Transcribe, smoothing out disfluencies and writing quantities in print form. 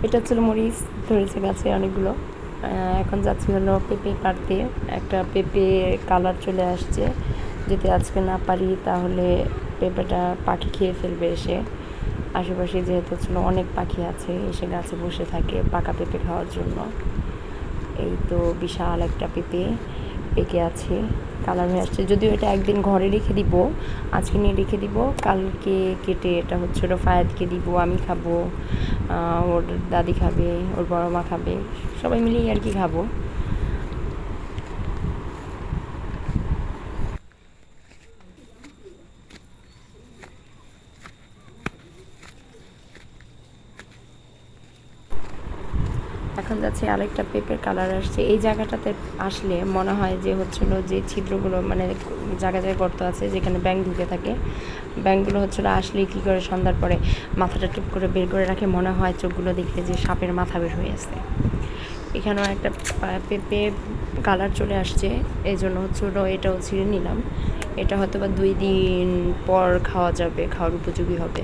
এটা হচ্ছে মরিচ ধরেছে গাছে অনেকগুলো। এখন যাচ্ছি হলো পেঁপে কাটতে। একটা পেঁপে কালার চলে আসছে, যদি আজকে না পারি তাহলে পেঁপেটা পাখি খেয়ে ফেলবে এসে। আশেপাশে যেহেতু ছিল অনেক পাখি আছে, এসে গাছে বসে থাকে পাকা পেঁপে খাওয়ার জন্য। এই তো বিশাল একটা পেঁপে পেকে আছে, কালার হয়ে আসছে। যদিও এটা একদিন ঘরে রেখে দিব, আজকে নিয়ে রেখে দিব, কালকে কেটে এটা হচ্ছে ওটা ফায়াতকে দিব, আমি খাবো, ওর দাদি খাবে, ওর বড় মা খাবে, সবাই মিলেই আর কি খাবো। এখন যাচ্ছে আরেকটা পেঁপের কালার আসছে। এই জায়গাটাতে আসলে মনে হয় যে হচ্ছিলো যে ছিদ্রগুলো মানে জায়গায় জায়গায় গর্ত আছে যেখানে ব্যাঙ ঢুকে থাকে, ব্যাঙগুলো হচ্ছিলো আসলে কী করে সন্ধ্যার পরে মাথাটা টুপ করে বের করে রাখে, মনে হয় চোখগুলো দেখে যে সাপের মাথা বের হয়ে আসছে। এখানেও একটা পেঁপে কালার চলে আসছে, এই জন্য হচ্ছিলো এটাও ছিঁড়ে নিলাম। এটা হয়তো বা 2 দিন পর খাওয়া যাবে, খাওয়ার উপযোগী হবে।